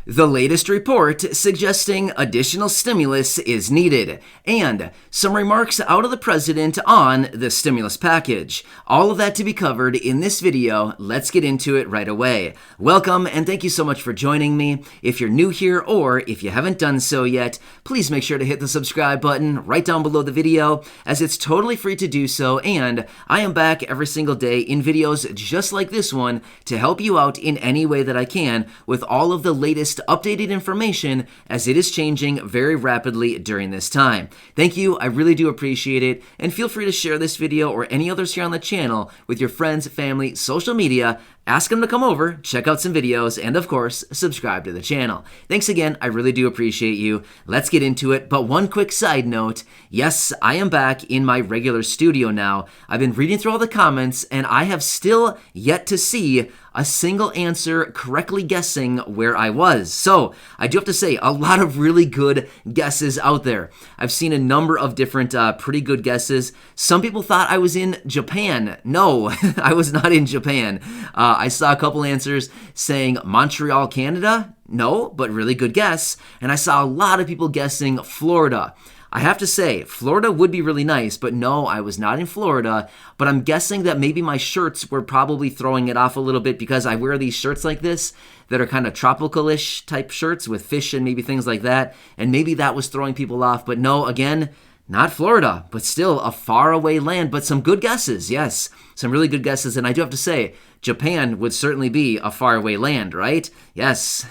The latest report suggesting additional stimulus is needed, and some remarks out of the president on the stimulus package. All of that to be covered in this video. Let's get into it right away. Welcome, and thank you so much for joining me. If you're new here or if you haven't done so yet, please make sure to hit the subscribe button right down below the video, as it's totally free to do so, and I am back every single day in videos just like this one to help you out in any way that I can with all of the latest updated information, as it is changing very rapidly during this time. Thank you, I really do appreciate it, and feel free to share this video or any others here on the channel with your friends, family, social media. Ask them to come over, check out some videos, and of course, subscribe to the channel. Thanks again, I really do appreciate you. Let's get into it, but one quick side note. Yes, I am back in my regular studio now. I've been reading through all the comments, and I have still yet to see a single answer correctly guessing where I was. So, I do have to say, a lot of really good guesses out there. I've seen a number of different pretty good guesses. Some people thought I was in Japan. No, I was not in Japan. I saw a couple answers saying Montreal, Canada. No, but really good guess. And I saw a lot of people guessing Florida. I have to say, Florida would be really nice, but no, I was not in Florida. But I'm guessing that maybe my shirts were probably throwing it off a little bit, because I wear these shirts like this that are kind of tropical-ish type shirts with fish and maybe things like that. And maybe that was throwing people off. But no, again, not Florida, but still a faraway land. But some good guesses, yes, some really good guesses. And I do have to say, Japan would certainly be a faraway land, right? Yes,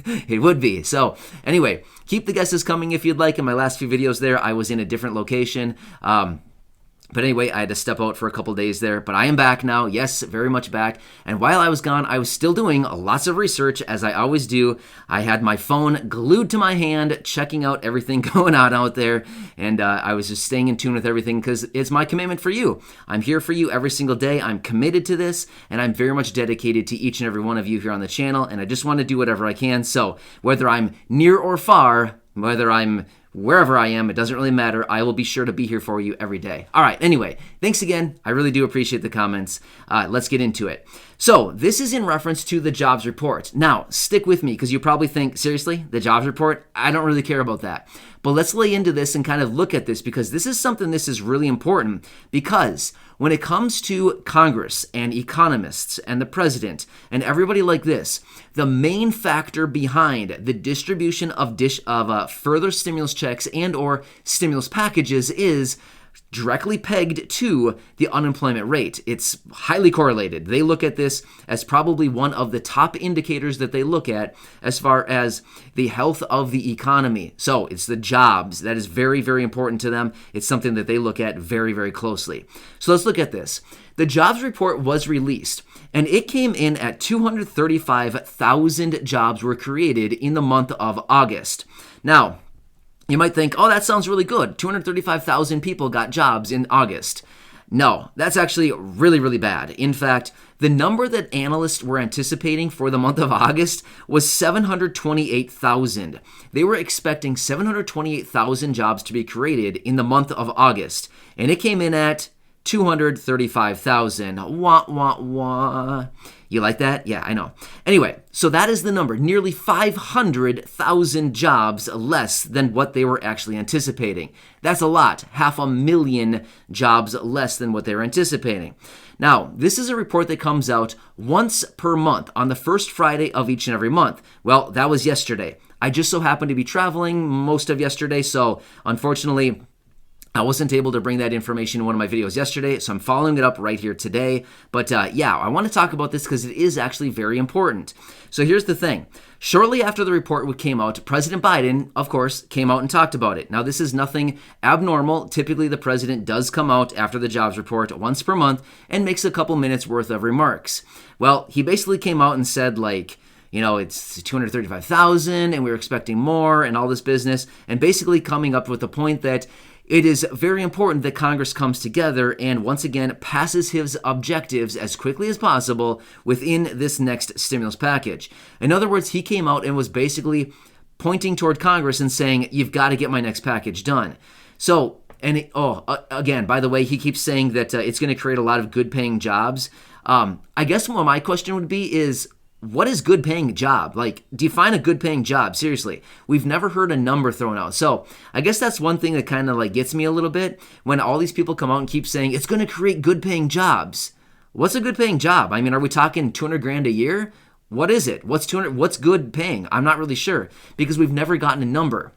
it would be. So anyway, keep the guesses coming if you'd like. In my last few videos there, I was in a different location. But anyway, I had to step out for a couple days there, but I am back now. Yes, very much back. And while I was gone, I was still doing lots of research, as I always do. I had my phone glued to my hand, checking out everything going on out there. And I was just staying in tune with everything, because it's my commitment for you. I'm here for you every single day. I'm committed to this, and I'm very much dedicated to each and every one of you here on the channel. And I just want to do whatever I can. So whether I'm near or far, whether I'm wherever I am, it doesn't really matter. I will be sure to be here for you every day. All right, anyway, thanks again. I really do appreciate the comments. Let's get into it. So this is in reference to the jobs report. Now, stick with me, because you probably think, seriously, the jobs report? I don't really care about that. But let's lay into this and kind of look at this, because this is really important, because when it comes to Congress and economists and the president and everybody like this, the main factor behind the distribution of further stimulus checks and or stimulus packages is directly pegged to the unemployment rate. It's highly correlated. They look at this as probably one of the top indicators that they look at as far as the health of the economy. So it's the jobs. That is very, very important to them. It's something that they look at very, very closely. So let's look at this. The jobs report was released, and it came in at 235,000 jobs were created in the month of August. Now, you might think, oh, that sounds really good. 235,000 people got jobs in August. No, that's actually really, really bad. In fact, the number that analysts were anticipating for the month of August was 728,000. They were expecting 728,000 jobs to be created in the month of August, and it came in at 235,000. Wah, wah, wah. You like that? Yeah, I know. Anyway, so that is the number. Nearly 500,000 jobs less than what they were actually anticipating. That's a lot. 500,000 jobs less than what they were anticipating. Now, this is a report that comes out once per month on the first Friday of each and every month. Well, that was yesterday. I just so happened to be traveling most of yesterday, so unfortunately, I wasn't able to bring that information in one of my videos yesterday, so I'm following it up right here today. But yeah, I want to talk about this because it is actually very important. So here's the thing. Shortly after the report came out, President Biden, of course, came out and talked about it. Now, this is nothing abnormal. Typically, the president does come out after the jobs report once per month and makes a couple minutes worth of remarks. Well, he basically came out and said, like, you know, it's 235,000 and we were expecting more and all this business, and basically coming up with the point that it is very important that Congress comes together and once again passes his objectives as quickly as possible within this next stimulus package. In other words, he came out and was basically pointing toward Congress and saying, you've got to get my next package done. So, again, by the way, he keeps saying that it's going to create a lot of good paying jobs. I guess what my question would be is, what is good paying job? Like, define a good paying job. Seriously, we've never heard a number thrown out. So I guess that's one thing that kind of like gets me a little bit when all these people come out and keep saying it's going to create good paying jobs. What's a good paying job? I mean, are we talking 200 grand a year? What is it? What's good paying? I'm not really sure because we've never gotten a number.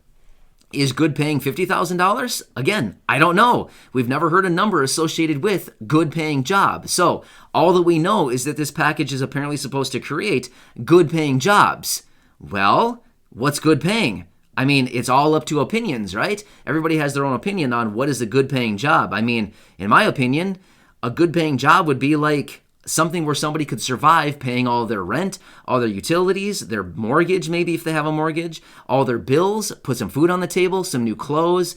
Is good paying $50,000? Again, I don't know. We've never heard a number associated with good paying job. So all that we know is that this package is apparently supposed to create good paying jobs. Well, what's good paying? I mean, it's all up to opinions, right? Everybody has their own opinion on what is a good paying job. I mean, in my opinion, a good paying job would be like something where somebody could survive paying all their rent, all their utilities, their mortgage, maybe if they have a mortgage, all their bills, put some food on the table, some new clothes,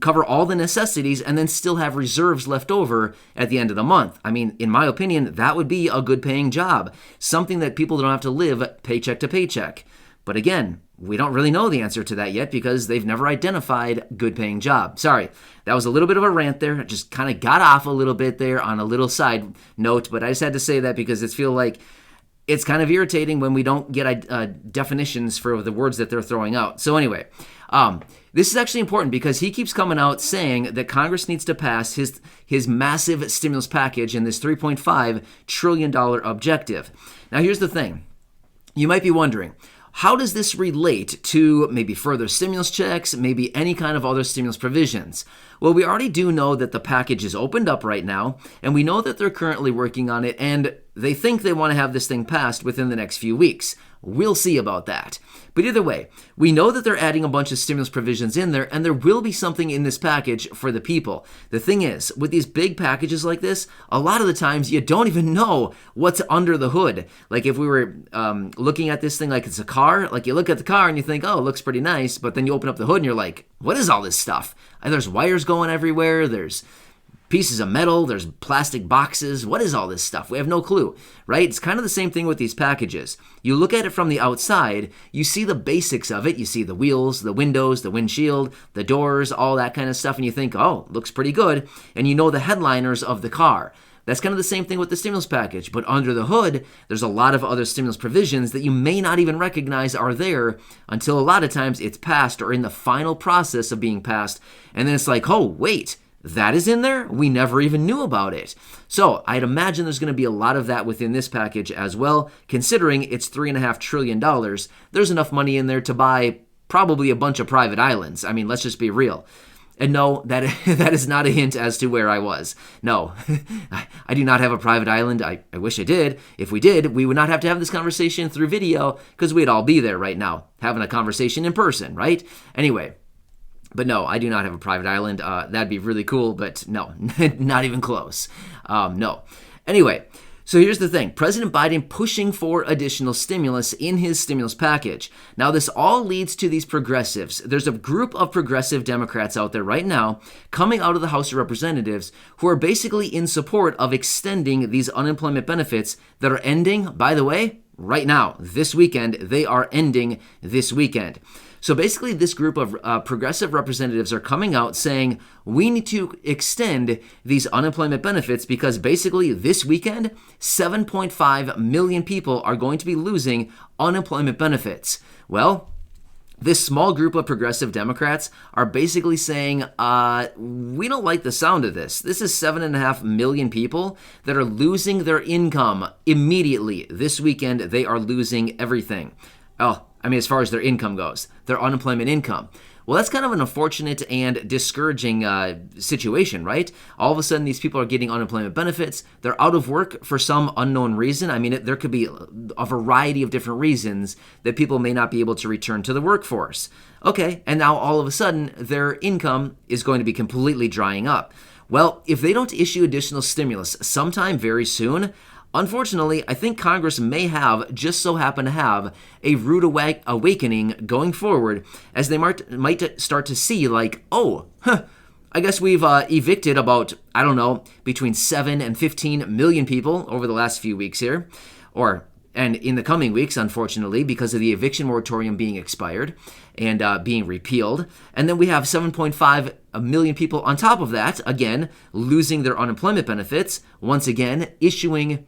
cover all the necessities and then still have reserves left over at the end of the month. I mean, in my opinion, that would be a good paying job, something that people don't have to live paycheck to paycheck. But again, we don't really know the answer to that yet because they've never identified good paying job. Sorry, that was a little bit of a rant there. I just kind of got off a little bit there on a little side note, but I just had to say that because it feels like it's kind of irritating when we don't get definitions for the words that they're throwing out. So anyway, this is actually important because he keeps coming out saying that Congress needs to pass his massive stimulus package and this $3.5 trillion objective. Now here's the thing. You might be wondering, how does this relate to maybe further stimulus checks, maybe any kind of other stimulus provisions? Well, we already do know that the package is opened up right now, and we know that they're currently working on it, and they think they want to have this thing passed within the next few weeks. We'll see about that. But either way, we know that they're adding a bunch of stimulus provisions in there, and there will be something in this package for the people. The thing is, with these big packages like this, a lot of the times you don't even know what's under the hood. Like if we were looking at this thing like it's a car, like you look at the car and you think, oh, it looks pretty nice, but then you open up the hood and you're like, what is all this stuff? And there's wires going everywhere, there's pieces of metal, there's plastic boxes. What is all this stuff? We have no clue, right? It's kind of the same thing with these packages. You look at it from the outside, you see the basics of it. You see the wheels, the windows, the windshield, the doors, all that kind of stuff, and you think, oh, looks pretty good. And you know the headliners of the car. That's kind of the same thing with the stimulus package, but under the hood, there's a lot of other stimulus provisions that you may not even recognize are there until a lot of times it's passed or in the final process of being passed. And then it's like, oh, wait, that is in there? We never even knew about it. So I'd imagine there's going to be a lot of that within this package as well. Considering it's $3.5 trillion, there's enough money in there to buy probably a bunch of private islands. I mean, let's just be real. And no, that is not a hint as to where I was. No, I do not have a private island. I wish I did. If we did, we would not have to have this conversation through video because we'd all be there right now having a conversation in person, right? Anyway. But no, I do not have a private island. That'd be really cool, but no, not even close. No. Anyway, so here's the thing. President Biden pushing for additional stimulus in his stimulus package. Now, this all leads to these progressives. There's a group of progressive Democrats out there right now coming out of the House of Representatives who are basically in support of extending these unemployment benefits that are ending, by the way, right now, this weekend. They are ending this weekend. So basically, this group of progressive representatives are coming out saying we need to extend these unemployment benefits because basically this weekend, 7.5 million people are going to be losing unemployment benefits. Well, this small group of progressive Democrats are basically saying, we don't like the sound of this. This is 7.5 million people that are losing their income immediately. This weekend, they are losing everything. Oh, I mean, as far as their income goes, their unemployment income. Well, that's kind of an unfortunate and discouraging situation, right? All of a sudden, these people are getting unemployment benefits. They're out of work for some unknown reason. I mean, there could be a variety of different reasons that people may not be able to return to the workforce. Okay, and now all of a sudden, their income is going to be completely drying up. Well, if they don't issue additional stimulus sometime very soon, unfortunately, I think Congress may just so happen to have a rude awakening going forward as they might start to see like, I guess we've evicted about, between 7 and 15 million people over the last few weeks here, and in the coming weeks, unfortunately, because of the eviction moratorium being expired and being repealed. And then we have 7.5 million people on top of that, again, losing their unemployment benefits, once again, issuing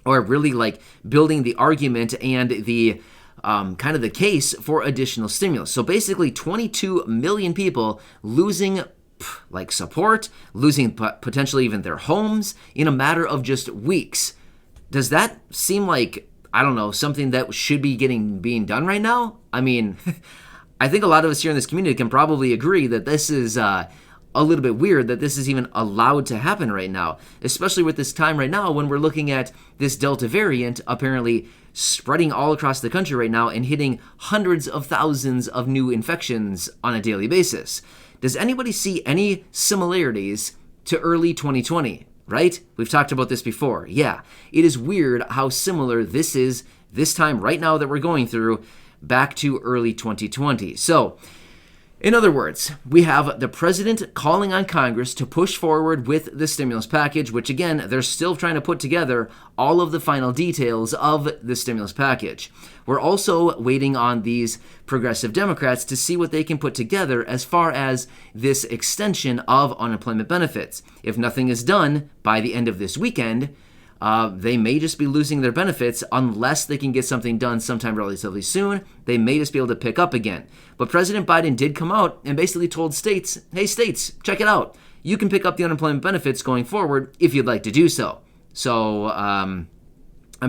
or really like building the argument and the kind of the case for additional stimulus. So basically 22 million people losing like support, losing potentially even their homes in a matter of just weeks. Does that seem like, I don't know, something that should be being done right now? I mean, I think a lot of us here in this community can probably agree that this is a little bit weird that this is even allowed to happen right now, especially with this time right now when we're looking at this Delta variant apparently spreading all across the country right now and hitting hundreds of thousands of new infections on a daily basis. Does anybody see any similarities to early 2020, right? We've talked about this before. Yeah, it is weird how similar this is this time right now that we're going through back to early 2020. So, in other words, we have the president calling on Congress to push forward with the stimulus package, which again, they're still trying to put together all of the final details of the stimulus package. We're also waiting on these progressive Democrats to see what they can put together as far as this extension of unemployment benefits. If nothing is done by the end of this weekend, they may just be losing their benefits unless they can get something done sometime relatively soon. They may just be able to pick up again. But President Biden did come out and basically told states, hey, states, check it out. You can pick up the unemployment benefits going forward if you'd like to do so. So I'm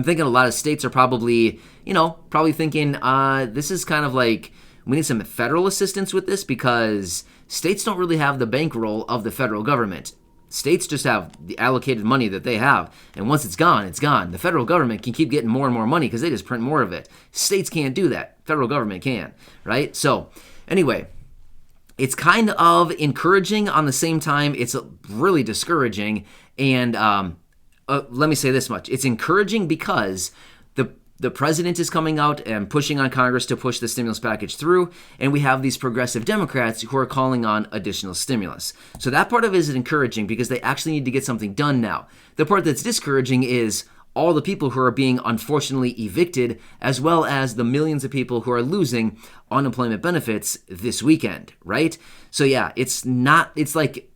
thinking a lot of states are probably thinking this is kind of like we need some federal assistance with this because states don't really have the bankroll of the federal government. States just have the allocated money that they have, and once it's gone, it's gone. The federal government can keep getting more and more money because they just print more of it. States can't do that. Federal government can, right? So, anyway, it's kind of encouraging on the same time. It's really discouraging, and let me say this much. It's encouraging because the president is coming out and pushing on Congress to push the stimulus package through, and we have these progressive Democrats who are calling on additional stimulus. So that part of it is encouraging because they actually need to get something done now. The part that's discouraging is all the people who are being unfortunately evicted, as well as the millions of people who are losing unemployment benefits this weekend, right? So yeah, it's like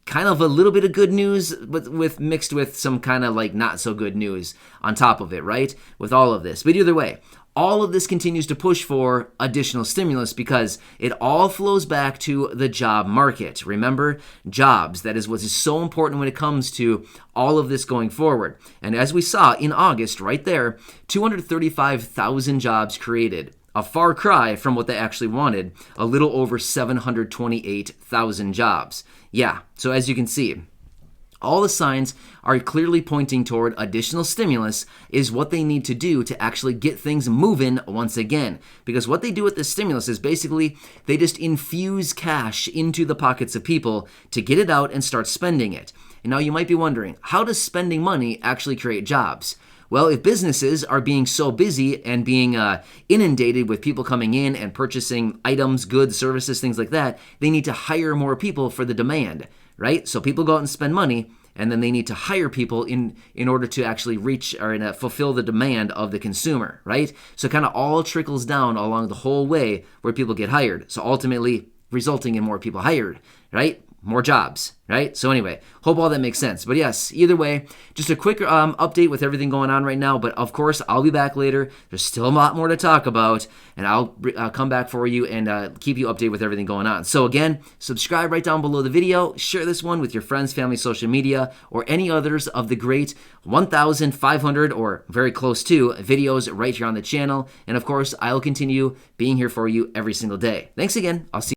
kind of a little bit of good news, but mixed with some kind of like not so good news on top of it, right? With all of this. But either way, all of this continues to push for additional stimulus because it all flows back to the job market. Remember, jobs, that is what is so important when it comes to all of this going forward. And as we saw in August right there, 235,000 jobs created. A far cry from what they actually wanted, a little over 728,000 jobs. Yeah, so as you can see, all the signs are clearly pointing toward additional stimulus is what they need to do to actually get things moving once again. Because what they do with this stimulus is basically they just infuse cash into the pockets of people to get it out and start spending it. And now you might be wondering, how does spending money actually create jobs? Well, if businesses are being so busy and being inundated with people coming in and purchasing items, goods, services, things like that, they need to hire more people for the demand, right? So people go out and spend money, and then they need to hire people in order to actually reach or fulfill the demand of the consumer, right? So it kind of all trickles down along the whole way where people get hired. So ultimately resulting in more people hired, right? More jobs, right? So anyway, hope all that makes sense. But yes, either way, just a quick update with everything going on right now. But of course, I'll be back later. There's still a lot more to talk about, and I'll come back for you and keep you updated with everything going on. So again, subscribe right down below the video. Share this one with your friends, family, social media, or any others of the great 1,500 or very close to videos right here on the channel. And of course, I'll continue being here for you every single day. Thanks again. I'll see you.